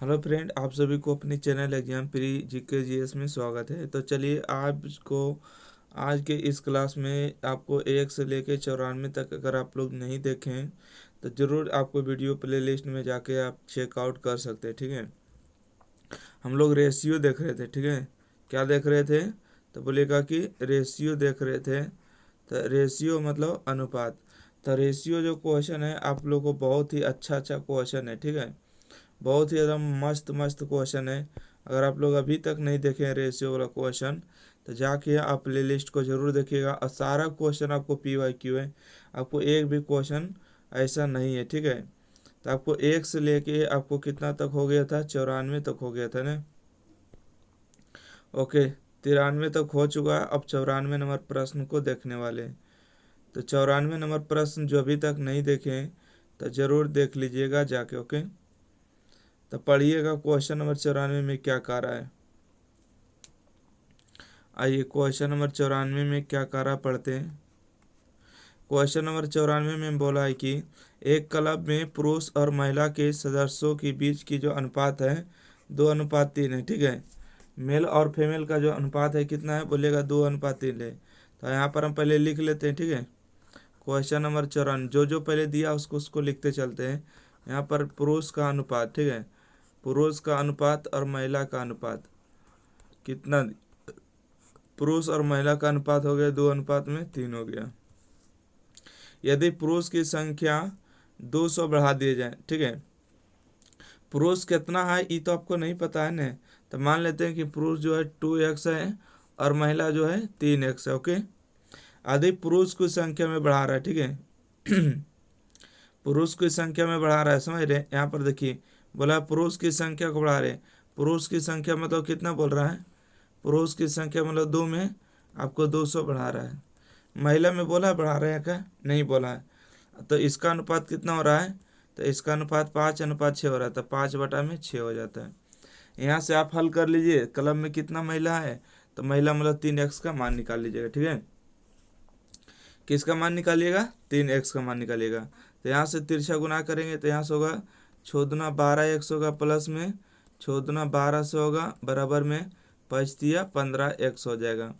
Hello friend, आप सभी को अपने channel exam pre GK GS में स्वागत है। तो चलिए आपको आज के इस क्लास में आपको 1 से लेकर 94 तक अगर आप लोग नहीं देखें तो ज़रूर आपको वीडियो प्लेलिस्ट में जाके आप चेकआउट कर सकते हैं। ठीक है, हम लोग रेशियो देख रहे थे। ठीक है, क्या देख रहे थे? तो बोलेगा कि रेशियो देख रहे थे। तो रेशियो मतलब अनुपात। तो रेशियो जो क्वेश्चन है आप लोग को बहुत ही अच्छा क्वेश्चन है। ठीक है, बहुत ही एकदम मस्त मस्त क्वेश्चन है। अगर आप लोग अभी तक नहीं देखे हैं रेशियो वाला क्वेश्चन तो जाके आप प्ले लिस्ट को ज़रूर देखिएगा। और सारा क्वेश्चन आपको PYQ है, आपको एक भी क्वेश्चन ऐसा नहीं है। ठीक है, तो आपको 1 से लेके आपको कितना तक हो गया था? 94 तक हो गया था ना। ओके, 93 तक हो चुका है। अब 94 नंबर प्रश्न को देखने वाले हैं। तो 94 नंबर प्रश्न जो अभी तक नहीं देखे हैं तो ज़रूर देख लीजिएगा जाके। ओके, तो पढ़िएगा क्वेश्चन नंबर 94 में क्या कह रहा है। आइए क्वेश्चन नंबर 94 में क्या कह रहा पढ़ते हैं। क्वेश्चन नंबर 94 में बोला है कि एक क्लब में पुरुष और महिला के सदस्यों के बीच की जो अनुपात है 2:3 है। ठीक है, मेल और फीमेल का जो अनुपात है कितना है? बोलेगा 2:3 है। तो यहाँ पर हम पहले लिख लेते हैं। ठीक है, क्वेश्चन नंबर 94 जो पहले दिया उसको उसको लिखते चलते हैं। यहाँ पर पुरुष का अनुपात, ठीक है, पुरुष का अनुपात और महिला का अनुपात कितना? पुरुष और महिला का अनुपात हो गया 2:3 हो गया। यदि पुरुष की संख्या 200 बढ़ा दिए जाए। ठीक है, पुरुष कितना है ये तो आपको नहीं पता है ना। तो मान लेते हैं कि पुरुष जो है 2x है और महिला जो है 3x है। ओके, यदि पुरुष की संख्या में बढ़ा रहा है। ठीक है पुरुष की संख्या में बढ़ा रहा है, समझ रहे? यहाँ पर देखिए बोला पुरुष की संख्या को बढ़ा रहे। पुरुष की संख्या मतलब कितना बोल रहा है? पुरुष की संख्या मतलब 2 में आपको 200 बढ़ा रहा है। महिला में बोला है बढ़ा रहे हैं क्या? नहीं बोला है। तो इसका अनुपात कितना हो रहा है? तो इसका अनुपात 5:6 हो रहा है। तो 5/6 हो जाता है। यहाँ से आप हल कर लीजिए कलम में कितना महिला है। तो महिला मतलब 3x का मान निकाल लीजिएगा। ठीक है, किसका मान निकालिएगा? 3x का मान निकालिएगा। तो यहाँ से तिरछा गुना करेंगे तो यहाँ से होगा 6×12x होगा, प्लस में 6×12 से होगा बराबर में 5×15x हो जाएगा।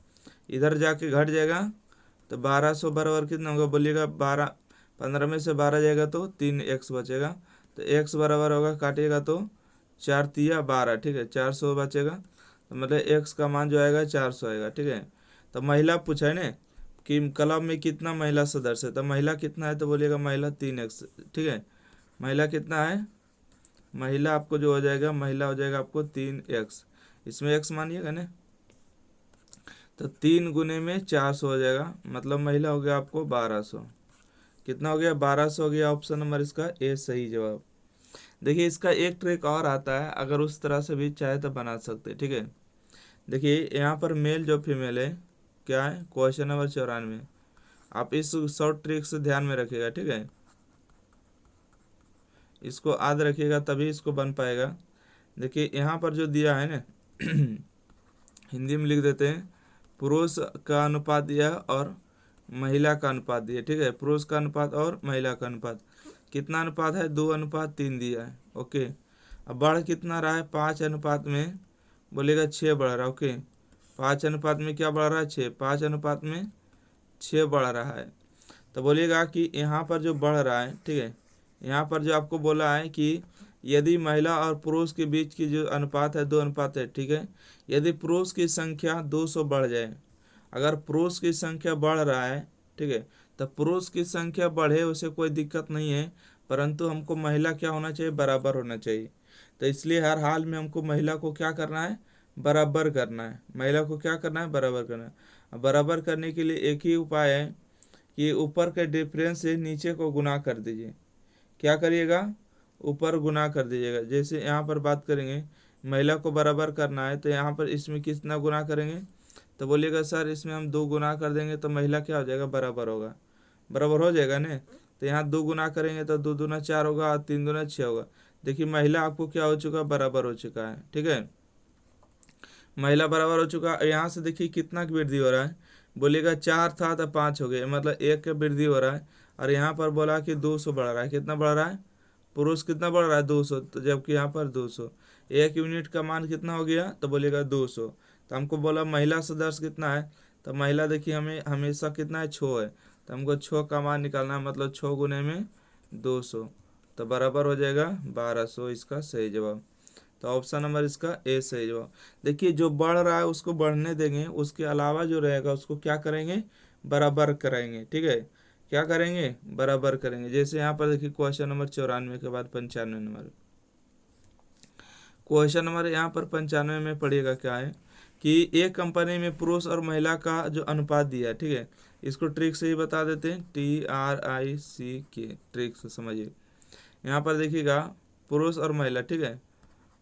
इधर जाके घट जाएगा तो 1200 बराबर कितना होगा? बोलिएगा 12, 15 में से 12 जाएगा तो 3x बचेगा। तो x बराबर होगा, काटिएगा तो 4×3 = 12। ठीक है, 400 बचेगा। तो मतलब x का मान जो आएगा 400 आएगा। ठीक है, तो महिला पूछा है ना कि क्लब में कितना महिला सदस्य है। तो महिला कितना है? तो बोलिएगा महिला 3x। ठीक है, महिला कितना है? महिला आपको जो हो जाएगा, महिला हो जाएगा आपको 3x। इसमें x मानिएगा ना। तो 3 × 400 हो जाएगा, मतलब महिला हो गया आपको 1200। कितना हो गया? 1200 हो गया। ऑप्शन नंबर इसका ए सही जवाब। देखिए इसका एक ट्रिक और आता है, अगर उस तरह से भी चाहे तो बना सकते हैं। ठीक है, देखिए यहाँ पर मेल जो फीमेल है क्या है? Question number 94। आप इस शॉर्ट ट्रिक से ध्यान में रखिएगा। ठीक है, इसको याद रखिएगा तभी इसको बन पाएगा। देखिए यहाँ पर जो दिया है ना हिंदी में लिख देते हैं। पुरुष का अनुपात दिया है और महिला का अनुपात दिया है। ठीक है, पुरुष का अनुपात और महिला का अनुपात कितना अनुपात है? 2:3 दिया है। ओके, अब बढ़ कितना रहा है? 5 अनुपात में बोलेगा 6 बढ़ रहा है। ओके, 5 अनुपात में क्या बढ़ रहा है? 6। 5 अनुपात में 6 बढ़ रहा है। तो बोलिएगा कि यहाँ पर जो बढ़ रहा है, ठीक है, यहाँ पर जो आपको बोला है कि यदि महिला और पुरुष के बीच की जो अनुपात है 2 अनुपात है। ठीक है, यदि पुरुष की संख्या 200 बढ़ जाए, अगर पुरुष की संख्या बढ़ रहा है, ठीक है, तो पुरुष की संख्या बढ़े उसे कोई दिक्कत नहीं है, परंतु हमको महिला क्या होना चाहिए? बराबर होना चाहिए। तो इसलिए हर हाल में हमको महिला को क्या करना है? बराबर करना है। महिला को क्या करना है? बराबर करना है। बराबर करने के लिए एक ही उपाय है कि ऊपर के डिफरेंस से नीचे को गुना कर दीजिए। क्या करिएगा? ऊपर गुना कर दीजिएगा। जैसे यहाँ पर बात करेंगे महिला को बराबर करना है तो यहाँ पर इसमें कितना गुना करेंगे? तो बोलिएगा सर इसमें हम 2 गुना कर देंगे तो महिला क्या हो जाएगा? बराबर होगा। बराबर हो जाएगा ना। तो यहाँ 2 गुना करेंगे तो 2×2 = 4 होगा और 3×2 = 6 होगा। देखिए महिला आपको क्या हो चुका? बराबर हो चुका है। ठीक है, महिला बराबर हो चुका। यहाँ से देखिए कितना की वृद्धि हो रहा है? बोलिएगा 4 था तो 5 हो गए, मतलब 1 का वृद्धि हो रहा है। और यहाँ पर बोला कि 200 बढ़ रहा है। कितना बढ़ रहा है? पुरुष कितना बढ़ रहा है 200, तो जबकि यहाँ पर 200। एक यूनिट का मान कितना हो गया, तो बोलेगा 200। तो हमको बोला महिला सदस्य कितना है, तो महिला देखिए हमें हमेशा कितना है, 6 है, तो हमको 6 का मान निकालना है, मतलब 6 गुने में 200, तो बराबर हो जाएगा 1200, इसका सही जवाब। तो ऑप्शन नंबर इसका ए सही जवाब। देखिए जो बढ़ रहा है उसको बढ़ने देंगे, उसके अलावा जो रहेगा उसको क्या करेंगे, बराबर करेंगे, ठीक है। क्या करेंगे, बराबर करेंगे। जैसे यहाँ पर देखिए क्वेश्चन नंबर 94 के बाद 95 नंबर, क्वेश्चन नंबर यहाँ पर 95 में पढ़िएगा क्या है कि एक कंपनी में पुरुष और महिला का जो अनुपात दिया है, ठीक है, इसको ट्रिक से ही बता देते हैं, TRICK, ट्रिक से समझिए। यहाँ पर देखिएगा पुरुष और महिला, ठीक है,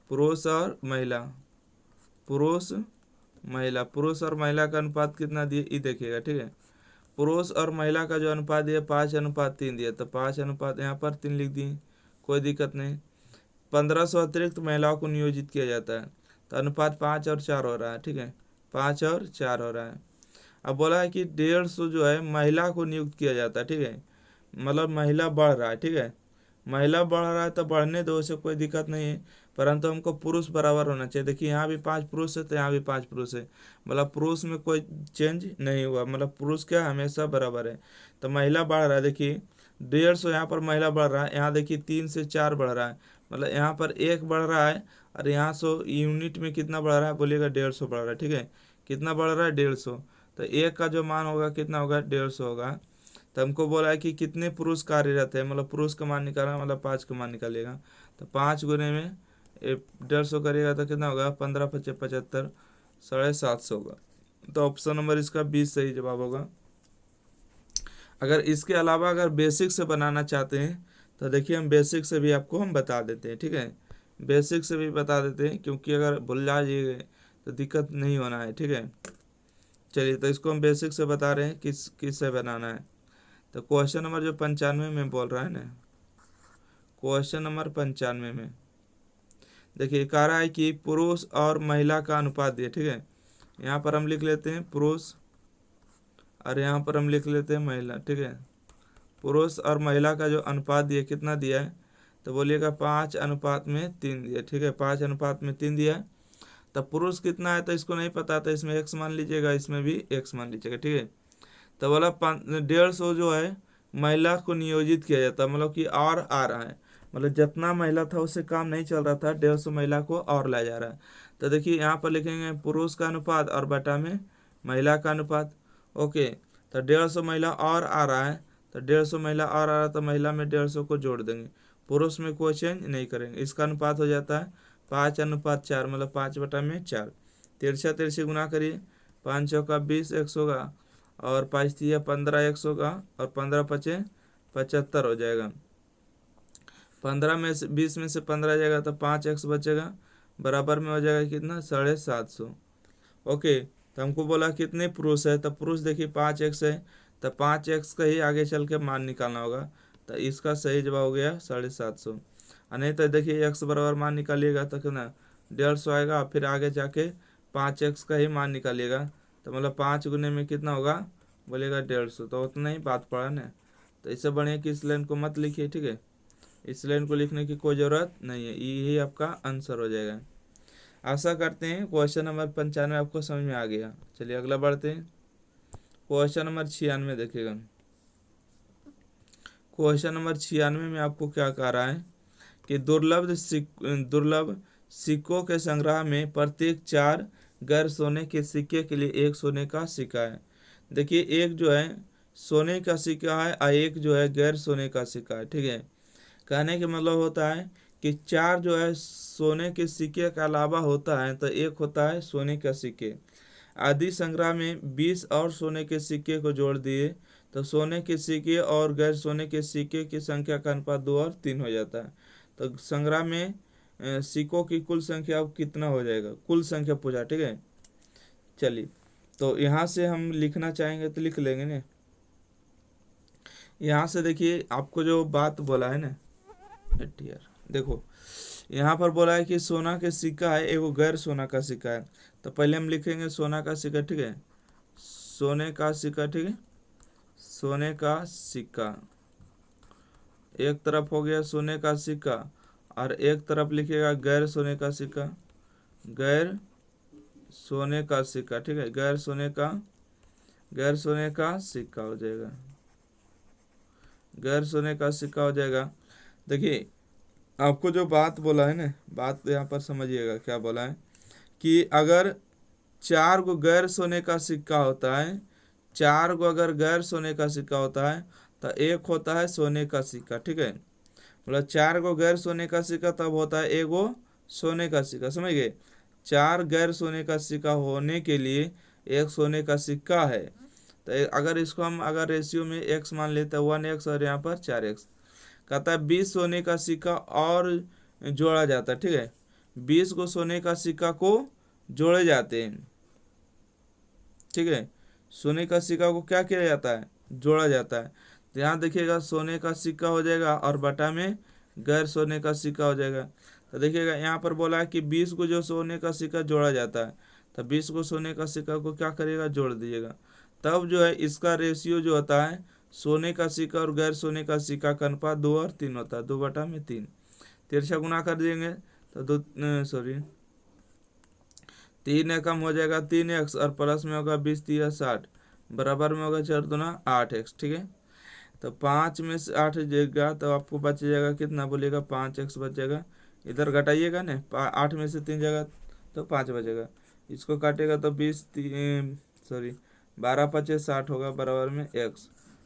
पुरुष और महिला, पुरुष महिला, पुरुष और महिला का अनुपात कितना दिए, ये देखिएगा, ठीक है। पुरुष और महिला का जो अनुपात दिया 5:3 दिया, तो 5 यहाँ पर 3 लिख दिए, कोई दिक्कत नहीं। 1500 अतिरिक्त महिलाओं को नियोजित किया जाता है, तो अनुपात 5 और 4 हो रहा है, ठीक है, 5 और 4 हो रहा है। अब बोला है कि 150 जो है महिला को नियुक्त किया जाता है, ठीक है, मतलब महिला बढ़ रहा है, ठीक है, महिला बढ़ रहा है तो बढ़ने दो, उसे कोई दिक्कत नहीं है, परंतु हमको पुरुष बराबर होना चाहिए। देखिए यहाँ भी 5 पुरुष है तो यहाँ भी 5 पुरुष है, मतलब पुरुष में कोई चेंज नहीं हुआ, मतलब पुरुष क्या हमेशा बराबर है। तो महिला बढ़ रहा है, देखिए 150 यहाँ पर महिला बढ़ रहा है, यहाँ देखिए 3 से 4 बढ़ रहा है, मतलब यहाँ पर 1 बढ़ रहा है, और यहाँ 100 यूनिट में कितना बढ़ रहा है, बोलिएगा 150 बढ़ रहा है, ठीक है, कितना बढ़ रहा है 150, तो एक का जो मान होगा कितना होगा, 150 होगा। तो हमको बोला है कि कितने पुरुष कार्यरत है, मतलब पुरुष का मान निकालना, मतलब 5 का मान निकालिएगा, तो 5 गुने में 150 करिएगा तो कितना होगा, 15×5 = 75, 750 होगा। तो ऑप्शन नंबर इसका 20 सही जवाब होगा। अगर इसके अलावा अगर बेसिक से बनाना चाहते हैं तो देखिए हम बेसिक से भी आपको हम बता देते हैं, ठीक है, बेसिक से भी बता देते हैं, क्योंकि अगर भूल जाइए तो दिक्कत नहीं होना है, ठीक है। चलिए तो इसको हम बेसिक से बता रहे हैं किस से बनाना है। तो क्वेश्चन नंबर जो 95 में बोल रहा है ना, क्वेश्चन नंबर 95 में देखिए कह रहा है कि पुरुष और महिला का अनुपात दिए, ठीक है, यहाँ पर हम लिख लेते हैं पुरुष और यहाँ पर हम लिख लेते हैं महिला, ठीक है। पुरुष और महिला का जो अनुपात दिया कितना दिया है, तो बोलिएगा 5:3 दिया, ठीक है, 5:3 दिया है। तो पुरुष कितना है तो इसको नहीं पता, तो इसमें x मान लीजिएगा, इसमें भी x मान लीजिएगा, ठीक है। तो बोला 150 जो है महिला को नियोजित किया जाता है, मतलब कि और आ रहा है, मतलब जितना महिला था उससे काम नहीं चल रहा था, 150 महिला को और लाया जा रहा है। तो देखिए यहाँ पर लिखेंगे पुरुष का अनुपात और बटा में महिला का अनुपात, ओके। तो 150 महिला और आ रहा है, तो 150 महिला और आ रहा है, तो महिला में 150 को जोड़ देंगे, पुरुष में कोई चेंज नहीं करेंगे। इसका अनुपात हो जाता है 5:4, मतलब 5/4। तिरछा तिरछी गुना करिए, 5×4 = 20 एक्स होगा, और 5×3 = 15 एक्स होगा, और 15×5 = 75 हो जाएगा। 15 में से 20 में से 15 जाएगा तो 5x बचेगा, बराबर में हो जाएगा कितना, 750। ओके, तो हमको बोला कितने पुरुष है, तो पुरुष देखिए 5x है, तो 5x का ही आगे चल के मान निकालना होगा, तो इसका सही जवाब हो गया 750। और नहीं तो देखिए x बराबर मान निकालिएगा तो कितना 150 आएगा, फिर आगे जाके 5x का ही मान निकालिएगा, तो मतलब 5 गुने में कितना होगा, बोलिएगा 150, तो उतना ही बात पड़ा ना। तो इससे बढ़िया कि इस लाइन को मत लिखिए, ठीक है, इस लाइन को लिखने की कोई ज़रूरत नहीं है, यही आपका आंसर हो जाएगा। आशा करते हैं क्वेश्चन नंबर 95 आपको समझ में आ गया। चलिए अगला बढ़ते हैं, क्वेश्चन नंबर 96 देखिएगा। क्वेश्चन नंबर 96 में आपको क्या कह रहा है कि दुर्लभ सिक्कों के संग्रह में प्रत्येक 4 गैर सोने के सिक्के के लिए एक सोने का सिक्का है। देखिए एक जो है सोने का सिक्का है और एक जो है गैर सोने का सिक्का है, ठीक है। कहने का मतलब होता है कि 4 जो है सोने के सिक्के के अलावा होता है, तो एक होता है सोने का सिक्के। आदि संग्रह में 20 और सोने के सिक्के को जोड़ दिए तो सोने के सिक्के और गैर सोने के सिक्के की संख्या का अनुपात 2 और 3 हो जाता है। तो संग्रह में सिक्कों की कुल संख्या अब कितना हो जाएगा, कुल संख्या पूछा, ठीक है। चलिए तो यहाँ से हम लिखना चाहेंगे तो लिख लेंगे ना। यहाँ से देखिए आपको जो बात बोला है ना यार, देखो यहाँ पर बोला है कि सोना के सिक्का है, एगो गैर सोना का सिक्का है, तो पहले हम लिखेंगे सोना का सिक्का, ठीक है, सोने का सिक्का, ठीक है, सोने का सिक्का एक तरफ हो गया सोने का सिक्का और एक तरफ लिखिएगा गैर सोने का सिक्का, गैर सोने का सिक्का, ठीक है, गैर सोने का सिक्का हो जाएगा, गैर सोने का सिक्का हो जाएगा। देखिए आपको जो बात बोला है ना, बात यहाँ पर समझिएगा क्या बोला है कि अगर 4 गो गैर सोने का सिक्का होता है, 4 गो अगर गैर सोने का सिक्का होता है तो एक होता है सोने का सिक्का, ठीक है, मतलब 4 गो गैर सोने का सिक्का तब होता है एगो सोने का सिक्का, समझ गए। 4 गैर सोने का सिक्का होने के लिए एक सोने का सिक्का है, तो अगर इसको हम अगर रेशियो में x मान लेते हैं 1x और यहाँ पर 4x, कहता है 20 सोने का सिक्का और जोड़ा जाता है, ठीक है, 20 को सोने का सिक्का को जोड़े जाते हैं, ठीक है, सोने का सिक्का को क्या किया जाता है, जोड़ा जाता है। तो यहाँ देखिएगा सोने का सिक्का हो जाएगा और बटा में गैर सोने का सिक्का हो जाएगा। तो देखिएगा यहाँ पर बोला है कि 20 को जो सोने का सिक्का जोड़ा जाता है, तो 20 को सोने का सिक्का को क्या करिएगा, जोड़ दीजिएगा, तब जो है इसका रेशियो जो होता है सोने का सिक्का और गैर सोने का सिक्का का अनुपात 2 और 3 होता है, 2/3। तिरछा गुना कर देंगे तो 3 एकम हो जाएगा 3x और प्लस में होगा 20×3=60, बराबर में होगा 4×2=8x, ठीक है। तो 5 में से 8 जाएगा तो आपको बच जाएगा कितना, बोलिएगा 5x बच जाएगा, इधर घटाइएगा ना, 8 में से 3 जाएगा तो 5 बचेगा, इसको काटेगा तो 12×5=60 होगा, बराबर में x,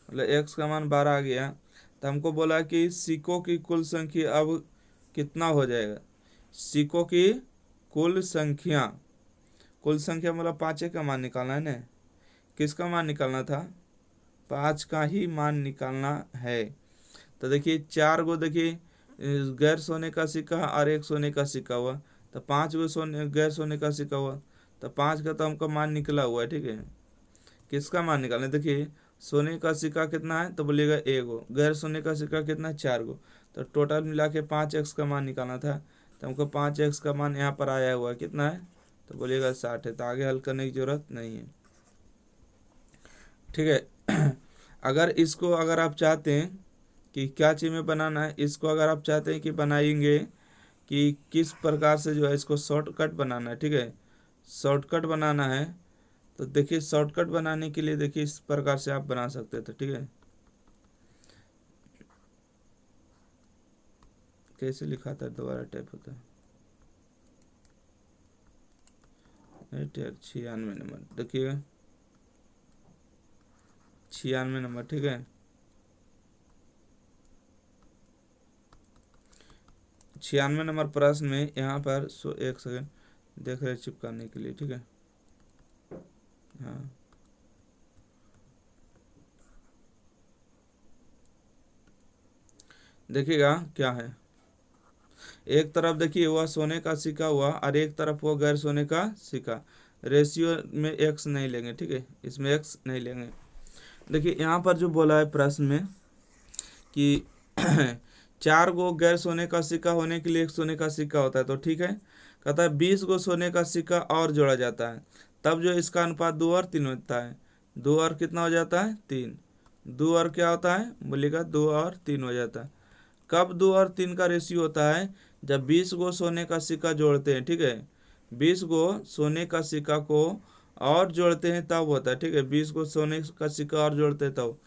मतलब x का मान 12 आ गया। तो हमको बोला कि सिक्कों की कुल संख्या अब कितना हो जाएगा, सिक्कों की कुल संख्या मतलब 5 का मान निकालना है ना, किसका मान निकालना था, 5 का ही मान निकालना है। तो देखिए 4 गो देखिए गैर सोने का सिक्का और एक सोने का सिक्का हुआ, तो 5 गो गैर सोने का सिक्का हुआ, तो 5 का तो हमका मान निकला हुआ है, ठीक है, किसका मान निकालना है, देखिए सोने का सिक्का कितना है तो बोलिएगा 1 गो, गैर सोने का सिक्का कितना है 4 गो, तो टोटल मिला के 5x का मान निकालना था, तो हमको 5x का मान यहाँ पर आया हुआ है, कितना है तो बोलिएगा 60 है, तो आगे हल करने की जरूरत नहीं है, ठीक है। अगर इसको अगर आप चाहते हैं कि क्या चीज़ में बनाना है, इसको अगर आप चाहते हैं कि बनाएंगे कि किस प्रकार से जो है इसको शॉर्टकट बनाना है, ठीक है, शॉर्टकट बनाना है, तो देखिए शॉर्टकट बनाने के लिए देखिए इस प्रकार से आप बना सकते थे, ठीक है, कैसे लिखा था, दोबारा टाइप होता है 96 नंबर, देखिएगा 96 नंबर, ठीक है, 96 नंबर प्रश्न में यहाँ पर 1 सेकेंड देख रहे चिपकाने के लिए, ठीक है, हाँ देखिएगा क्या है, एक तरफ देखिए हुआ सोने का सिक्का हुआ और एक तरफ हुआ गैर सोने का सिक्का, रेशियो में x नहीं लेंगे, ठीक है, इसमें x नहीं लेंगे। देखिए यहाँ पर जो बोला है प्रश्न में कि 4 गो गैर सोने का सिक्का होने के लिए एक सोने का सिक्का होता है, तो ठीक है, कहता है 20 गो सोने का सिक्का और जोड़ा जाता है, तब जो इसका अनुपात 2 और 3 होता है, 2 और कितना हो जाता है 3, 2 और क्या होता है बोलिएगा 2 और 3 हो जाता है। कब 2 और 3 का रेशियो होता है, जब 20 गो सोने का सिक्का जोड़ते हैं, ठीक है, 20 गो सोने का सिक्का को और जोड़ते हैं तब होता है, ठीक है, 20 गो सोने का सिक्का और जोड़ते हैं तब।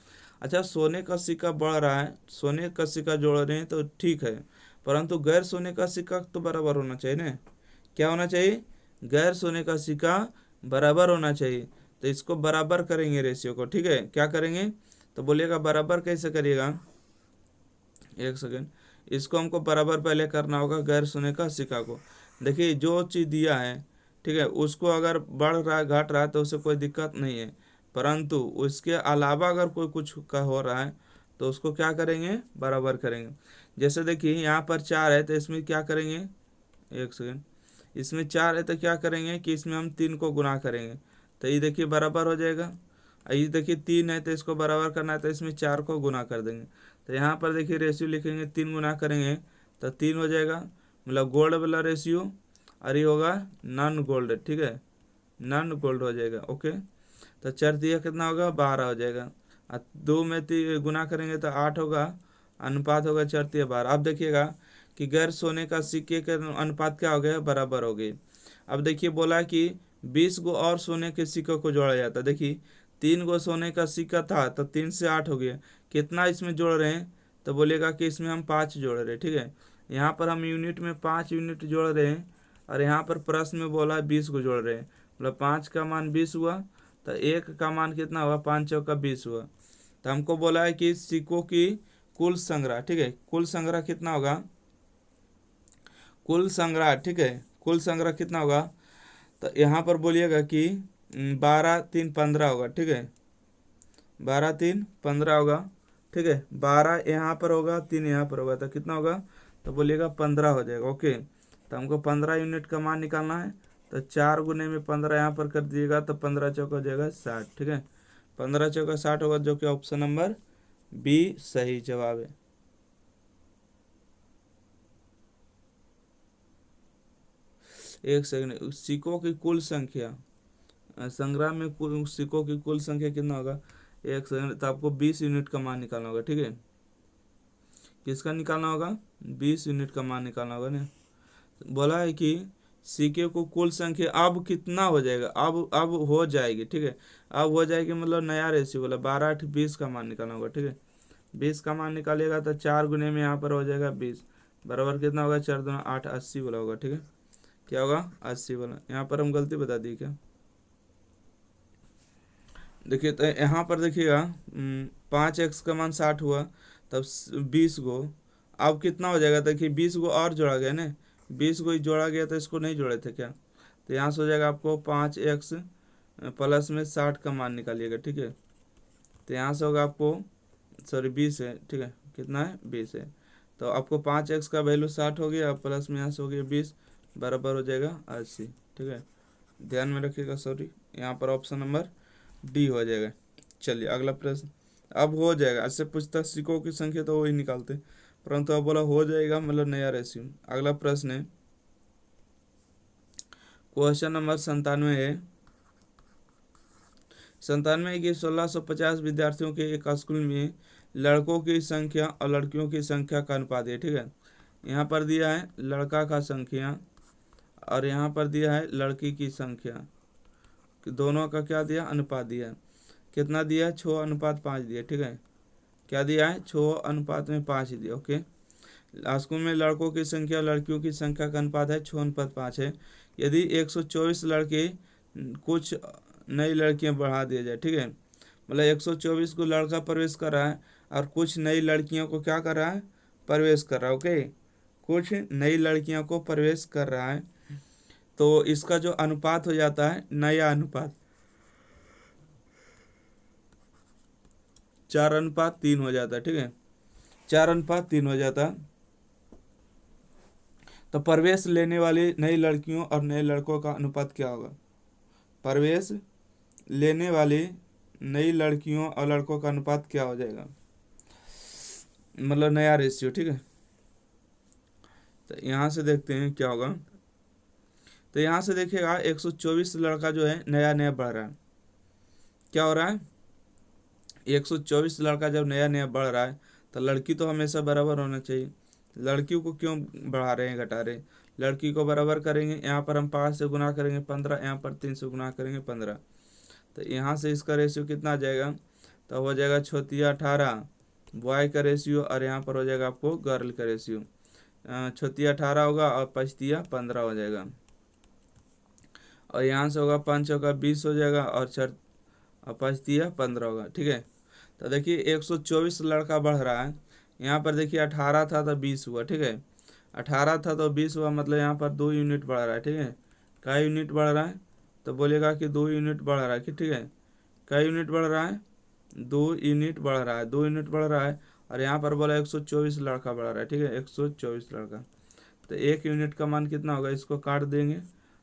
अच्छा सोने का सिक्का बढ़ रहा है, सोने का सिक्का जोड़ रहे हैं तो ठीक है, परंतु गैर सोने का सिक्का तो बराबर होना चाहिए ना, क्या होना चाहिए, गैर सोने का सिक्का बराबर होना चाहिए, तो इसको बराबर करेंगे रेशियो को, ठीक है, क्या करेंगे तो बोलिएगा बराबर कैसे करिएगा, 1 सेकेंड, इसको हमको बराबर पहले करना होगा गैर सोने का सिक्का को। देखिए जो चीज़ दिया है, ठीक है, उसको अगर बढ़ रहा है घट रहा है तो उसे कोई दिक्कत नहीं है, परंतु उसके अलावा अगर कोई कुछ का हो रहा है तो उसको क्या करेंगे, बराबर करेंगे। जैसे देखिए यहाँ पर 4 है तो इसमें क्या करेंगे, 1 सेकेंड, इसमें 4 है तो क्या करेंगे कि इसमें हम 3 को गुना करेंगे, तो ये देखिए बराबर हो जाएगा। ये देखिए 3 है तो इसको बराबर करना है तो इसमें 4 को गुना कर देंगे, तो यहाँ पर देखिए रेशियो लिखेंगे 3 गुना करेंगे तो 3 हो जाएगा, मतलब गोल्ड वाला रेशियो, और ये होगा नॉन गोल्ड, ठीक है, नॉन गोल्ड हो जाएगा, ओके। तो 4 दिया कितना होगा 12 हो जाएगा, और 2 में गुना करेंगे तो 8 होगा, अनुपात होगा 4:12। अब देखिएगा कि गैर सोने का सिक्के का अनुपात क्या हो गया, बराबर हो गई। अब देखिए बोला कि 20 गो और सोने के सिक्कों को जोड़ा जाता। देखिए 3 गो सोने का सिक्का था तो 3 से 8 हो गया। कितना इसमें जोड़ रहे हैं, तो बोलेगा कि इसमें हम 5 जोड़ रहे हैं। ठीक है, यहाँ पर हम यूनिट में 5 यूनिट जोड़ रहे हैं, और यहाँ पर प्रश्न में बोला 20 को जोड़ रहे हैं। मतलब 5 का मान 20 हुआ, तो 1 का मान कितना हुआ, 5 चौका 20 हुआ। तो हमको बोला है कि सिक्कों की कुल संग्रह। ठीक है, कुल संग्रह कितना होगा, कुल संग्रह। ठीक है, कुल संग्रह कितना होगा, तो यहाँ पर बोलिएगा कि 12×3=15 होगा। ठीक है, 12×3=15 होगा। ठीक है, 12 यहाँ पर होगा, 3 यहाँ पर होगा, तो कितना होगा, तो बोलिएगा 15 हो जाएगा। ओके, तो हमको 15 यूनिट का मान निकालना है, तो 4 गुने में 15 यहाँ पर कर दीजिएगा, तो 15 चौका हो जाएगा 60। ठीक है, 15 चौका 60 होगा, जो कि ऑप्शन नंबर बी सही जवाब है। एक सेकंड, सिक्कों की कुल संख्या, संग्रह में कुल सिक्कों की कुल संख्या कितना होगा, एक सेकंड, तो आपको 20 यूनिट का मान निकालना होगा। ठीक है, किसका निकालना होगा, 20 यूनिट का मान निकालना होगा ना। बोला है कि सिक्के को कुल संख्या अब कितना हो जाएगा, अब हो जाएगी। ठीक है, अब हो जाएगी मतलब नया रेशियो बोला, 12×8=20 का मान निकालना होगा। ठीक है, 20 का मान निकालिएगा तो 4 गुने में यहाँ पर हो जाएगा 20, बराबर कितना होगा, 4×2=8, 80 बोला होगा। ठीक है, क्या होगा, 80 बोला। यहाँ पर हम गलती बता दी क्या, देखिए तो यहाँ पर देखिएगा 5x का मान 60 हुआ, तब 20 गो, अब कितना हो जाएगा, देखिए 20 गो और जोड़ा गया ना, 20 गो ही जोड़ा गया, तो इसको नहीं जोड़े थे क्या, तो यहाँ से हो जाएगा आपको 5x प्लस में 60 का मान निकालिएगा। ठीक है, तो यहाँ से होगा आपको, सॉरी 20 है। ठीक है, कितना है, 20 है, तो आपको 5x का वैल्यू 60 हो गया, प्लस में यहाँ से हो गया 20, बराबर हो जाएगा 80। ठीक है, ध्यान में रखिएगा, सॉरी यहाँ पर ऑप्शन नंबर डी हो जाएगा। चलिए अगला प्रश्न, अब हो जाएगा, ऐसे पूछता सिक्कों की संख्या तो वही निकालते, परंतु अब बोला हो जाएगा मतलब नया रेशियो। अगला प्रश्न है क्वेश्चन नंबर 97 है। 97 की 1650 विद्यार्थियों के एक स्कूल में लड़कों की संख्या और लड़कियों की संख्या का अनुपात है। ठीक है, यहाँ पर दिया है लड़का का संख्या और यहाँ पर दिया है लड़की की संख्या, दोनों का क्या दिया, अनुपात दिया है। कितना दिया है, 6:5 दिया। ठीक है, क्या दिया है, 6:5 दिया। ओके, स्कूल में लड़कों की संख्या लड़कियों की संख्या का अनुपात है 6:5 है। यदि 124 लड़के कुछ नई लड़कियां बढ़ा दिया जाए। ठीक है, मतलब 124 को लड़का प्रवेश कर रहा है और कुछ नई लड़कियों को क्या कर रहा है, प्रवेश कर रहा है। ओके, कुछ नई लड़कियों को प्रवेश कर रहा है, तो इसका जो अनुपात हो जाता है, नया अनुपात 4:3 हो जाता है। ठीक है, 4:3 हो जाता है। तो प्रवेश लेने वाली नई लड़कियों और नए लड़कों का अनुपात क्या होगा, प्रवेश लेने वाली नई लड़कियों और लड़कों का अनुपात क्या हो जाएगा, मतलब नया रेशियो। ठीक है, तो यहाँ से देखते हैं क्या होगा। तो यहाँ से देखिएगा 124 लड़का जो है नया नया बढ़ रहा है, क्या हो रहा है, 124 लड़का जब नया नया बढ़ रहा है, तो लड़की तो हमेशा बराबर होना चाहिए। लड़कियों को क्यों बढ़ा रहे हैं, घटा रहे हैं, लड़की को बराबर करेंगे, यहाँ पर हम 5 से गुना करेंगे 15, यहाँ पर 3 से गुना करेंगे 15, तो यहाँ से इसका रेशियो कितना आ जाएगा, तो हो जाएगा 6×18 बॉय का रेशियो, और यहाँ पर हो जाएगा आपको गर्ल का रेशियो। 6×18 होगा और 5×15 हो जाएगा, और यहाँ से होगा 5×4=20 हो जाएगा, और 5×15 होगा। ठीक है, तो देखिए 124 लड़का बढ़ रहा है, यहाँ पर देखिए 18 था तो 20 हुआ। ठीक है, 18 था तो 20 हुआ, मतलब यहाँ पर 2 यूनिट बढ़ रहा है। ठीक है, क्या यूनिट बढ़ रहा है, तो बोलेगा कि 2 यूनिट बढ़ रहा है कि, ठीक है, क्या यूनिट बढ़ रहा है, 2 यूनिट बढ़ रहा है, 2 यूनिट बढ़ रहा है, और यहाँ पर बोला 124 लड़का बढ़ रहा है। ठीक है, 124 लड़का, तो 1 यूनिट का मान कितना होगा, इसको काट देंगे,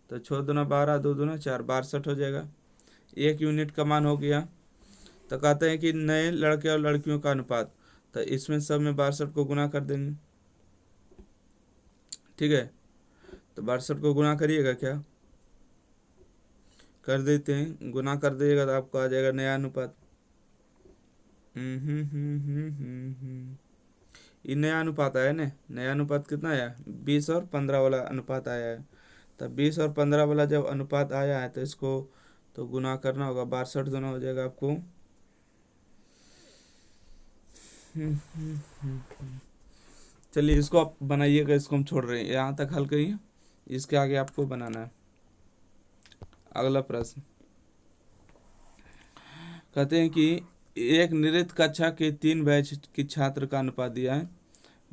तो 6×2=12, 2×2=4, 62 हो जाएगा। 1 यूनिट का मान हो गया। तो कहते हैं कि नए लड़के और लड़कियों का अनुपात, तो इसमें सब में 62 को गुना कर देंगे। ठीक है, तो 62 को गुना करिएगा, क्या कर देते हैं, गुना कर दीजिएगा तो आपको आ जाएगा नया अनुपात। ये नया अनुपात आया ना, नया अनुपात कितना आया, 20 और 15 वाला अनुपात आया है। तब 20 और 15 वाला जब अनुपात आया है तो इसको तो गुना करना होगा, 62 गुना हो जाएगा आपको। चलिए इसको आप बनाइएगा, इसको हम छोड़ रहे हैं, यहाँ तक हल करिए, इसके आगे आपको बनाना है। अगला प्रश्न कहते हैं कि एक नियत कक्षा के 3 बैच की छात्र का अनुपात दिया है,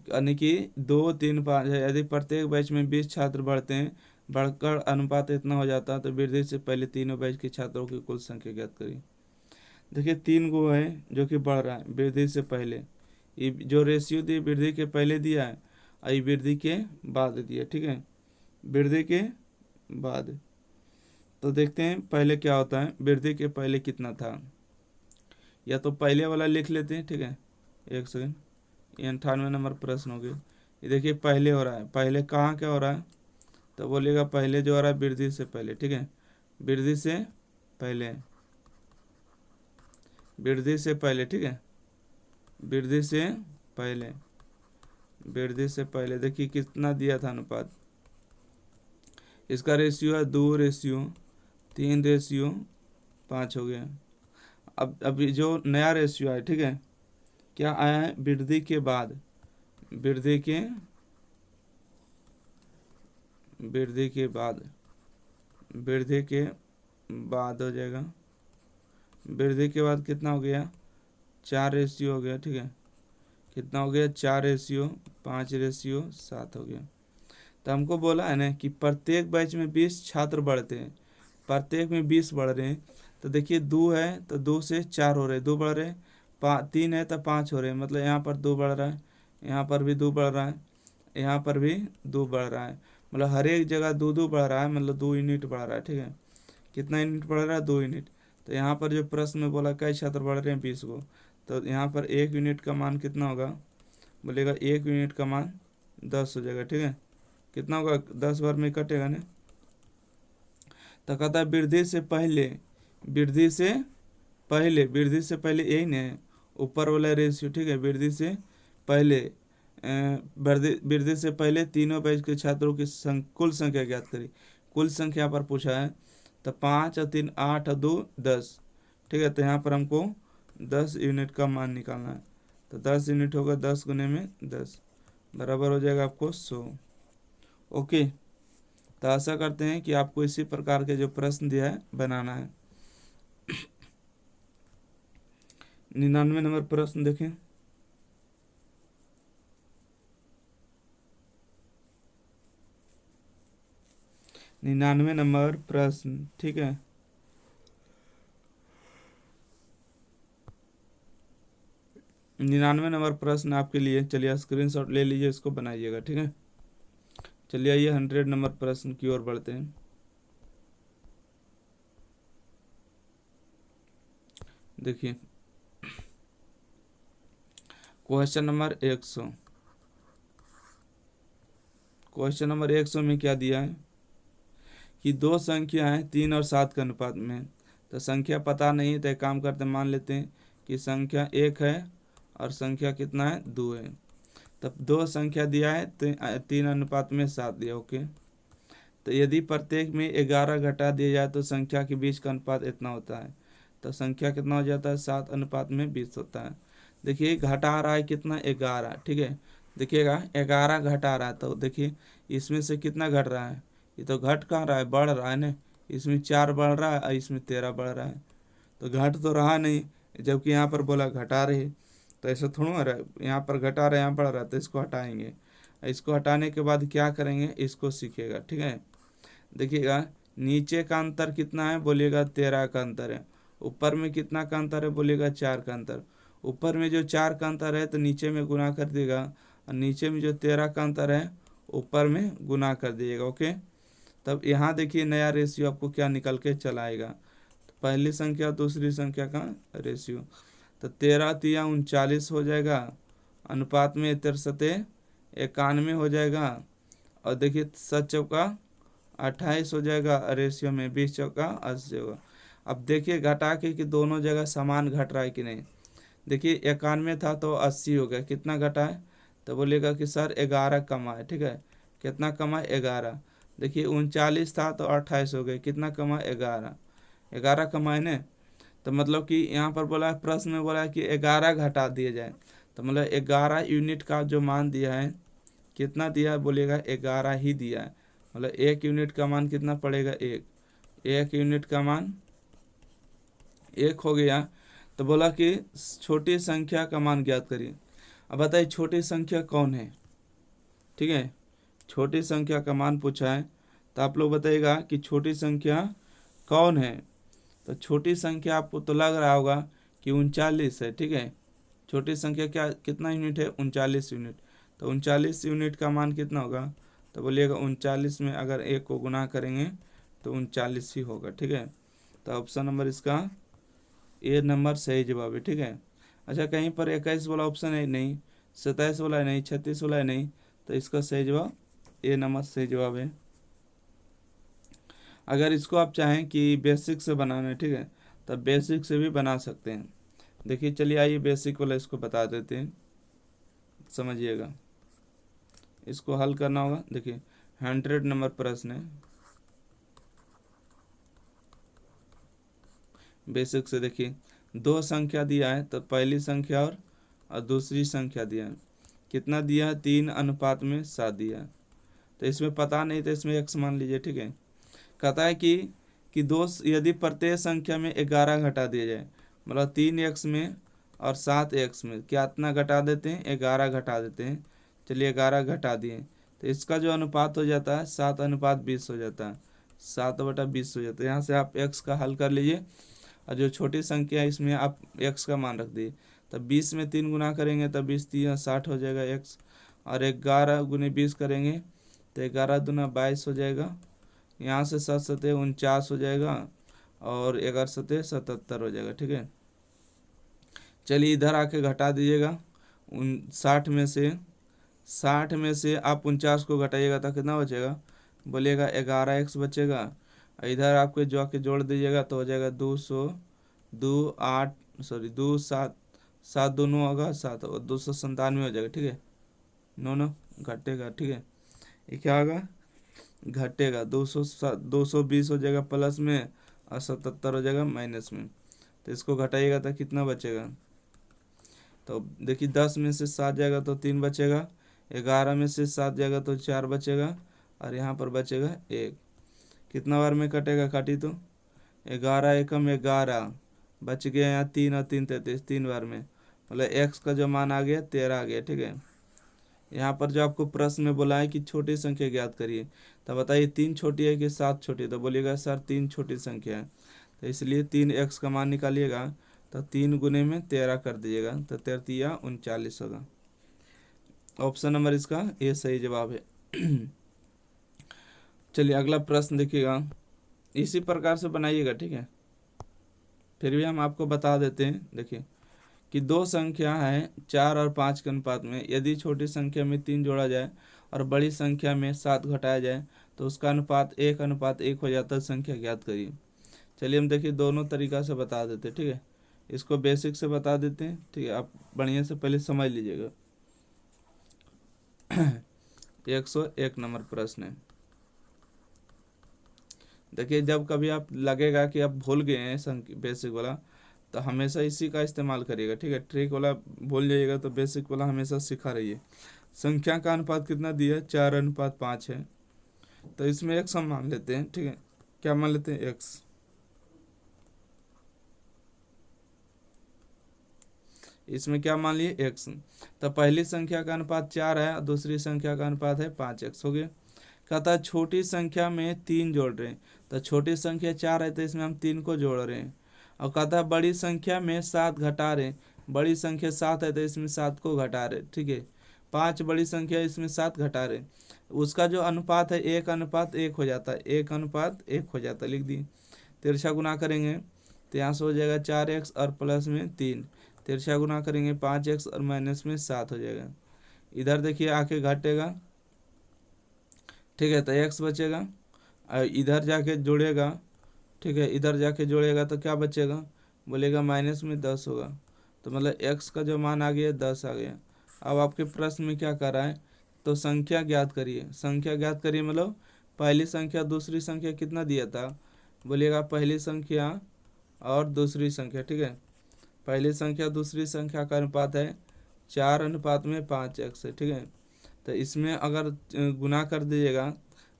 यानी कि 2, 3, 5 है। यदि प्रत्येक बैच में 20 छात्र बढ़ते हैं, बढ़कर अनुपात इतना हो जाता है तो वृद्धि से पहले तीनों बैच के छात्रों की कुल संख्या ज्ञात करिए। देखिए 3 गो है जो कि बढ़ रहा है वृद्धि से पहले, ये जो रेशियो दी वृद्धि के पहले दिया है और ये वृद्धि के बाद दिया, ठीक है, वृद्धि के बाद। तो देखते हैं पहले क्या होता है, वृद्धि के पहले कितना था, या तो पहले वाला लिख लेते हैं, ठीक है, एक सेकेंड। ये 98 नंबर प्रश्न हो गया। ये देखिए पहले हो रहा है, पहले कहाँ क्या हो रहा है, तो बोलिएगा पहले जो हो रहा है वृद्धि से पहले, ठीक है, वृद्धि से पहले, वृद्धि से पहले, ठीक है, वृद्धि से पहले, वृद्धि से पहले। देखिए कितना दिया था अनुपात, इसका रेशियो है 2:3:5 हो गया। अब अभी जो नया रेशियो है, ठीक है, क्या आया है, वृद्धि के बाद, वृद्धि के वृद्धि के बाद, वृद्धि के बाद हो जाएगा। वृद्धि के बाद कितना हो गया, 4 रेशियो हो गया, ठीक है, कितना हो गया, 4:5:7 हो गया। तो हमको बोला है ना कि प्रत्येक बैच में 20 छात्र बढ़ते हैं, प्रत्येक में 20 बढ़ रहे हैं। तो देखिए 2 है तो 2 से 4 हो रहे, 2 बढ़ रहे, 3 है तो 5 हो रहे, मतलब यहाँ पर 2 बढ़ रहा है, यहाँ पर भी 2 बढ़ रहा है, यहाँ पर भी 2 बढ़ रहा है, मतलब हर एक जगह 2-2 बढ़ रहा है, मतलब 2 यूनिट बढ़ रहा है, ठीक है। कितना यूनिट बढ़ रहा है, 2 यूनिट। तो यहाँ पर जो प्रश्न में बोला कई छात्र बढ़ रहे हैं, 20 को, तो यहाँ पर 1 यूनिट का मान कितना होगा, बोलेगा 1 यूनिट का मान 10 हो जाएगा, ठीक है। कितना होगा, 10 बार में कटेगा ना। तो कहता है वृद्धि से पहले, वृद्धि से पहले, वृद्धि से पहले यही ना है ऊपर वाला रेशियो, ठीक है, वृद्धि से पहले, वृद्धि से पहले तीनों बैच के छात्रों की कुल संख्या ज्ञात करी। कुल संख्या पर पूछा है, तो 5 और 3 8 और 2 10, ठीक है। तो यहाँ पर हमको 10 यूनिट का मान निकालना है, तो 10 यूनिट होगा, 10 गुने में 10 बराबर हो जाएगा आपको 100। ओके, तो आशा करते हैं कि आपको इसी प्रकार के जो प्रश्न दिया है बनाना है। 99 नंबर प्रश्न देखें। निन्यानवे नंबर प्रश्न, ठीक है, 99 नंबर प्रश्न आपके लिए। चलिए स्क्रीनशॉट ले लीजिए, इसको बनाइएगा, ठीक है। चलिए आइए 100 नंबर प्रश्न की ओर बढ़ते हैं। देखिए क्वेश्चन नंबर 100, क्वेश्चन नंबर 100 में क्या दिया है कि दो संख्या है 3 और 7 के अनुपात में। तो संख्या पता नहीं है, तो एक काम करते मान लेते हैं कि संख्या 1 है और संख्या कितना है, 2 है। तब दो संख्या दिया है, 3:7 दिया, ओके। तो यदि प्रत्येक में 11 घटा दिया जाए तो संख्या के बीच का अनुपात इतना होता है। तो संख्या कितना हो जाता है, 7:20 होता है। देखिए घटा रहा है कितना, 11, ठीक है। देखिएगा 11 घटा रहा है, तो देखिए इसमें से कितना घट रहा है, ये तो घट कहाँ रहा है, बढ़ रहा है ना। इसमें 4 बढ़ रहा है और इसमें 13 बढ़ रहा है, तो घट तो रहा नहीं, जबकि यहाँ पर बोला घटा रहे। तो ऐसा थोड़ा हो रहा है, यहाँ पर घटा रहा है, यहाँ बढ़ रहा है, तो इसको हटाएंगे। इसको हटाने के बाद क्या करेंगे, इसको सीखेगा, ठीक है। देखिएगा नीचे का अंतर कितना है, बोलिएगा 13 का अंतर है। ऊपर में कितना का अंतर है, बोलिएगा 4 का अंतर। ऊपर में जो 4 का अंतर है तो नीचे में गुना कर देगा, और नीचे में जो 13 का अंतर है ऊपर में गुना कर दिएगा, ओके। तब यहाँ देखिए नया रेशियो आपको क्या निकल के चला आएगा, तो पहली संख्या दूसरी संख्या का रेशियो। तो 13×3 = 39 हो जाएगा, अनुपात में 63:91 हो जाएगा। और देखिए 7×4 = 28 हो जाएगा, रेशियो में 20×4 = 80 होगा। अब देखिए घटा के कि दोनों जगह समान घट रहा है कि नहीं। देखिए 91 था तो 80 हो गया, कितना घटा है, तो बोलेगा कि सर 11 कमा है। ठीक है, कितना कमा? 11। देखिए 39 था तो 28 हो गए, कितना कमा? 11। 11 कमाए ने। तो मतलब कि यहाँ पर बोला है, प्रश्न में बोला है कि 11 घटा दिए जाए, तो मतलब 11 यूनिट का जो मान दिया है, कितना दिया है? बोलेगा 11 ही दिया है। मतलब 1 यूनिट का मान कितना पड़ेगा? 1। 1 यूनिट का मान 1 हो गया। तो बोला कि छोटी संख्या का मान ज्ञात करिए। अब बताइए छोटी संख्या कौन है? ठीक है, छोटी संख्या का मान पूछा है, तो आप लोग बताइएगा कि छोटी संख्या कौन है। तो छोटी संख्या आपको तो लग रहा होगा कि 39 है। ठीक है, छोटी संख्या क्या कितना यूनिट है? 39 यूनिट। तो 39 यूनिट का मान कितना होगा? तो बोलिएगा 39 में अगर 1 को गुना करेंगे तो 39 ही होगा। ठीक है, तो ऑप्शन नंबर इसका ए नंबर सही जवाब है। ठीक है, अच्छा कहीं पर 21 वाला ऑप्शन है नहीं, 27 वाला है नहीं, 36 वाला है नहीं, तो इसका सही जवाब ए नंबर सही जवाब है। अगर इसको आप चाहें कि बेसिक से बनाना है, ठीक है, तब बेसिक से भी बना सकते हैं। देखिए चलिए आइए बेसिक वाला इसको बता देते हैं, समझिएगा। इसको हल करना होगा। देखिए 100 नंबर प्रश्न है, बेसिक से। देखिए दो संख्या दिया है, तो पहली संख्या और दूसरी संख्या दिया है, कितना दिया है? 3:7 दिया है। तो इसमें पता नहीं, तो इसमें x मान लीजिए। ठीक है, कहता है कि दो यदि प्रत्येक संख्या में 11 घटा दिया जाए, मतलब 3x में और 7x में कितना घटा देते हैं? 11 घटा देते हैं। चलिए 11 घटा दिए, तो इसका जो अनुपात हो जाता है 7:20 हो जाता है, 7/20 हो जाता है। यहाँ से आप x का हल कर लीजिए, और जो छोटी संख्या है इसमें आप x का मान रख दिए। तब 20 में 3 गुना करेंगे तब 20×3=60 हो जाएगा x, और 11×20 करेंगे तो 11×2=22 हो जाएगा। यहाँ से 7×7=49 हो जाएगा, और 11×7=77 हो जाएगा। ठीक है, चलिए इधर आके घटा दीजिएगा। 60 में से आप 49 को घटाइएगा तो कितना बचेगा? बोलिएगा 11x बचेगा। इधर आपको जो आके जोड़ दीजिएगा तो हो जाएगा 200, 2 8 सॉरी 2 7, 7×2 होगा 7, और 297 हो जाएगा। ठीक है, नो घटेगा। ठीक है, ये क्या होगा? घटेगा। 220 हो जाएगा प्लस में, और 77 हो जाएगा माइनस में। तो इसको घटाइएगा तो कितना बचेगा? तो देखिए 10 में से 7 जाएगा तो 3 बचेगा, 11 में से 7 जाएगा तो 4 बचेगा, और यहाँ पर बचेगा 1। कितना बार में कटेगा? काटी तो 11×1=11 बच गया। यहाँ 3 और 3 33, 3 बार में, मतलब x का जो मान आ गया 13 आ गया। ठीक है, यहाँ पर जो आपको प्रश्न में बोला है कि छोटी संख्या ज्ञात करिए, तो बताइए 3 छोटी है कि 7 छोटी है? तो बोलिएगा सर 3 छोटी संख्या है, तो इसलिए 3x का मान निकालिएगा, तो 3×13 कर दीजिएगा, तो 3×3=39 होगा। ऑप्शन नंबर इसका ये सही जवाब है। चलिए अगला प्रश्न देखिएगा, इसी प्रकार से बनाइएगा। ठीक है, फिर भी हम आपको बता देते हैं। देखिए कि दो संख्या है 4 और 5 के अनुपात में, यदि छोटी संख्या में 3 जोड़ा जाए और बड़ी संख्या में 7 घटाया जाए तो उसका अनुपात 1:1 हो जाता है। संख्या ज्ञात करिए। चलिए हम देखिए दोनों तरीका से बता देते हैं। ठीक है, इसको बेसिक से बता देते हैं। ठीक है, आप बढ़िया से पहले समझ लीजिएगा। 101 नंबर प्रश्न है। देखिए जब कभी आप लगेगा कि आप भूल गए हैं बेसिक वाला, तो हमेशा इसी का इस्तेमाल करिएगा। ठीक है, ट्रिक वाला भूल जाइएगा तो बेसिक वाला हमेशा सिखा रहिए। संख्या का अनुपात कितना दिया है? 4:5 है। तो इसमें x हम मान लेते हैं। ठीक है, क्या मान लेते हैं? x। इसमें क्या मान लिए? x। तो पहली संख्या का अनुपात 4 है और दूसरी संख्या का अनुपात है 5x हो गया। कहता है छोटी संख्या में 3 जोड़ रहे हैं, तो छोटी संख्या 4 है तो इसमें हम 3 को जोड़ रहे हैं। और कहता है बड़ी संख्या में 7 घटा रहे हैं, बड़ी संख्या 7 है तो इसमें 7 को घटा रहे। ठीक है, 5 बड़ी संख्या इसमें 7 घटा रहे, उसका जो अनुपात है 1:1 हो जाता है, 1:1 हो जाता है। लिख दिए। तिरछा गुना करेंगे तो यहाँ से हो जाएगा 4x और प्लस में 3, तिरछा गुना करेंगे 5x और माइनस में 7 हो जाएगा। इधर देखिए आके घटेगा। ठीक है, तो x बचेगा, और इधर जाके जोड़ेगा। ठीक है, इधर जाके जोड़ेगा तो क्या बचेगा? बोलेगा माइनस में 10 होगा। तो मतलब x का जो मान आ गया 10 आ गया। अब आपके प्रश्न में क्या कर रहा है, तो संख्या ज्ञात करिए। संख्या ज्ञात करिए मतलब पहली संख्या दूसरी संख्या कितना दिया था, बोलिएगा पहली संख्या और दूसरी संख्या, ठीक है। पहली संख्या दूसरी संख्या का अनुपात है 4:5 है, ठीक है। तो इसमें अगर गुना कर दीजिएगा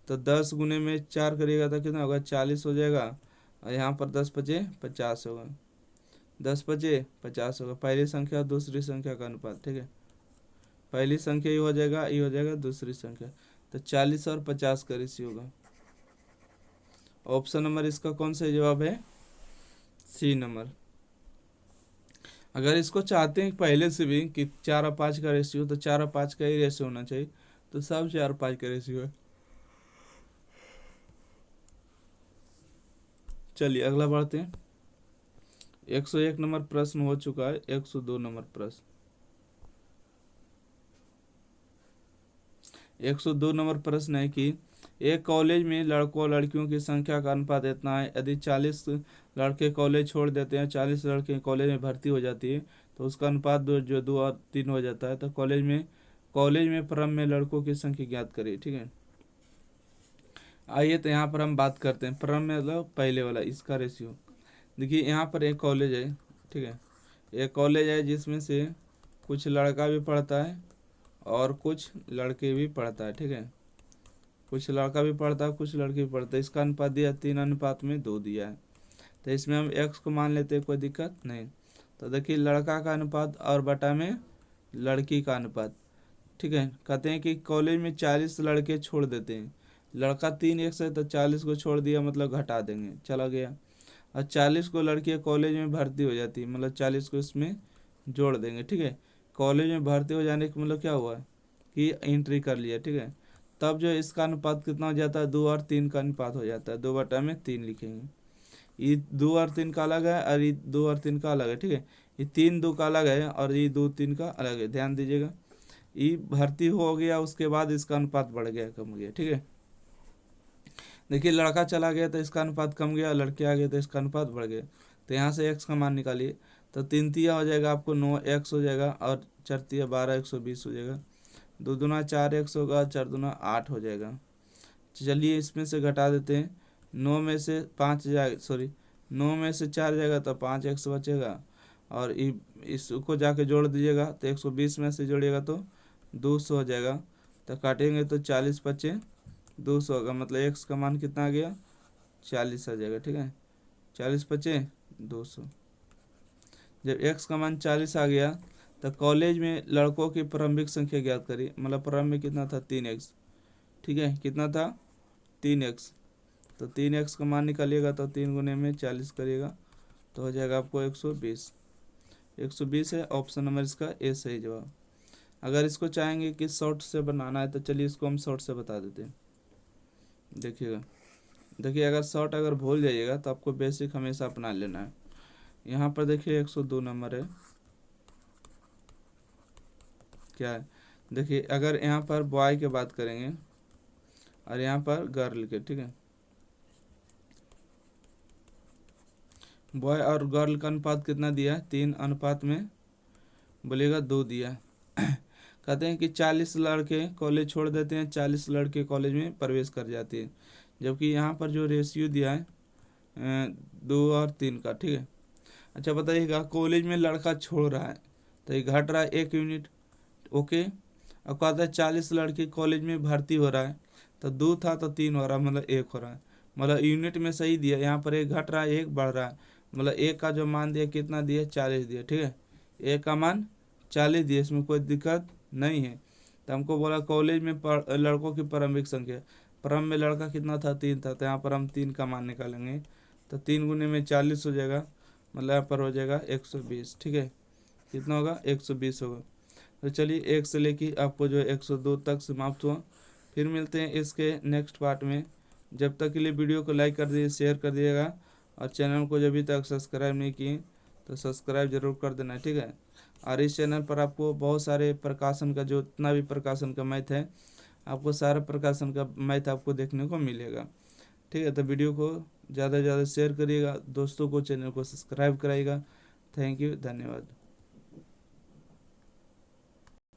तो 10 गुने में 4 करिएगा तो कितना होगा, 40 हो जाएगा। और यहाँ पर 10 पचे 50 होगा, 10 पचे 50 होगा। पहली संख्या और दूसरी संख्या का अनुपात, ठीक है। पहली संख्या ये हो जाएगा, ये हो जाएगा दूसरी संख्या, तो 40 और 50 का रेशियो होगा। ऑप्शन नंबर इसका कौन सा जवाब है, सी नंबर। अगर इसको चाहते हैं पहले से भी कि 4 और 5 का रेशियो, तो 4 और 5 का ही रेशियो होना चाहिए, तो सब 4 और 5 का रेशियो है। चलिए अगला बढ़ते हैं। 101 नंबर प्रश्न हो चुका है। 102 नंबर प्रश्न, 102 नंबर प्रश्न है कि एक कॉलेज में लड़कों और लड़कियों की संख्या का अनुपात इतना है, यदि 40 लड़के कॉलेज छोड़ देते हैं, 40 लड़के कॉलेज में भर्ती हो जाती है, तो उसका अनुपात जो 2 और 3 हो जाता है। तो कॉलेज में प्रारंभ में लड़कों की संख्या ज्ञात करिए, ठीक है। आइए तो यहाँ पर हम बात करते हैं प्रारंभ में मतलब पहले वाला, इसका रेशियो। देखिए यहाँ पर एक कॉलेज है, ठीक है। एक कॉलेज है जिसमें से कुछ लड़का भी पढ़ता है और कुछ लड़के भी पढ़ता है, ठीक है। कुछ लड़का भी पढ़ता है, कुछ लड़के भी पढ़ते हैं। इसका अनुपात दिया 3:2 दिया है। तो इसमें हम x को मान लेते हैं, कोई दिक्कत नहीं। तो देखिए लड़का का अनुपात और बटा में लड़की का अनुपात, ठीक है। कहते हैं कि कॉलेज में 40 लड़के छोड़ देते हैं, लड़का 3x है तो 40 को छोड़ दिया मतलब घटा देंगे, चला गया। और 40 को लड़कियाँ कॉलेज में भर्ती हो जाती है, मतलब 40 को इसमें जोड़ देंगे, ठीक है। कॉलेज में भर्ती हो जाने का मतलब क्या हुआ कि एंट्री कर लिया, ठीक है। तब जो इसका अनुपात कितना हो जाता है, 2 और 3 का अनुपात हो जाता है, 2/3 लिखेंगे। ये 2 और 3 का अलग है और ये 2 और 3 का अलग है, ठीक है। ये 3 2 का अलग है और ये 2 3 का अलग है, ध्यान दीजिएगा। ये भर्ती हो गया, उसके बाद इसका अनुपात बढ़ गया, कम हो गया, ठीक है। देखिए लड़का चला गया तो इसका अनुपात कम गया, लड़के आ गए तो इसका अनुपात बढ़ गया। तो यहाँ से x का मान निकालिए, तो 3 तिया हो जाएगा आपको 9x हो जाएगा, और 4 तिया 12, 120 हो जाएगा। 2 दूना 4x होगा, 4 दूना 8 हो जाएगा। चलिए इसमें से घटा देते हैं, 9 में से 5 जाएगा, सॉरी 9 में से 4 जाएगा तो 5x बचेगा, और इसको जाके जोड़ दीजिएगा तो 120 में से जोड़िएगा तो 200 हो जाएगा। तो काटेंगे तो 40 बचे 200 होगा, मतलब x का मान कितना आ गया, 40 आ जाएगा, ठीक है। 40 बचे 200। जब x का मान 40 आ गया तो कॉलेज में लड़कों की प्रारंभिक संख्या ज्ञात करी, मतलब प्रारंभ में कितना था, 3x, ठीक है। कितना था, 3x। तो 3x का मान निकालिएगा तो 3 गुने में 40 करिएगा तो हो जाएगा आपको 120। 120 है, ऑप्शन नंबर इसका ए सही जवाब। अगर इसको चाहेंगे कि शॉर्ट से बनाना है तो चलिए इसको हम शॉर्ट से बता देते हैं। देखिएगा, देखिए अगर शॉर्ट अगर भूल जाइएगा तो आपको बेसिक हमेशा अपना लेना है। यहाँ पर देखिए 102 नंबर है, क्या है, देखिए अगर यहाँ पर बॉय की बात करेंगे और यहाँ पर गर्ल के, ठीक है। बॉय और गर्ल का अनुपात कितना दिया है, 3 में बोलिएगा 2 दिया। कहते हैं कि 40 लड़के कॉलेज छोड़ देते हैं, 40 लड़के कॉलेज में प्रवेश कर जाते हैं, जबकि यहाँ पर जो रेशियो दिया है 2 और 3 का, ठीक है। अच्छा बताइएगा, कॉलेज में लड़का छोड़ रहा है तो ये घट रहा है 1 यूनिट, ओके। अब कहता है 40 लड़के कॉलेज में भर्ती हो रहा है, तो 2 था तो 3 हो रहा है, मतलब 1 हो रहा है, मतलब यूनिट में सही दिया। यहाँ पर 1 घट रहा है 1 बढ़ रहा है, मतलब 1 का जो मान दिया कितना दिया, 40 दिया, ठीक है। 1 का मान 40 दिया, इसमें कोई दिक्कत नहीं है। तो हमको बोला कॉलेज में लड़कों की प्रारंभिक संख्या, प्रारंभ में लड़का कितना था, 3 था, तो यहाँ पर हम 3 का मान निकालेंगे तो 3 गुने में 40 हो जाएगा, मतलब यहाँ पर हो जाएगा 120, ठीक है। कितना होगा, 120 होगा। तो चलिए 1 से लेके आपको जो 102 तक समाप्त हुआ। फिर मिलते हैं इसके नेक्स्ट पार्ट में। जब तक के लिए वीडियो को लाइक कर दीजिए, शेयर कर दिएगा, और चैनल को जब अभी तक सब्सक्राइब नहीं किए तो सब्सक्राइब जरूर कर देना, ठीक है। और इस चैनल पर आपको बहुत सारे प्रकाशन का, जो इतना भी प्रकाशन का मैथ है, आपको सारा प्रकाशन का मैथ आपको देखने को मिलेगा, ठीक है। तो वीडियो को ज़्यादा से ज़्यादा शेयर करिएगा, दोस्तों को चैनल को सब्सक्राइब कराइएगा। थैंक यू, धन्यवाद।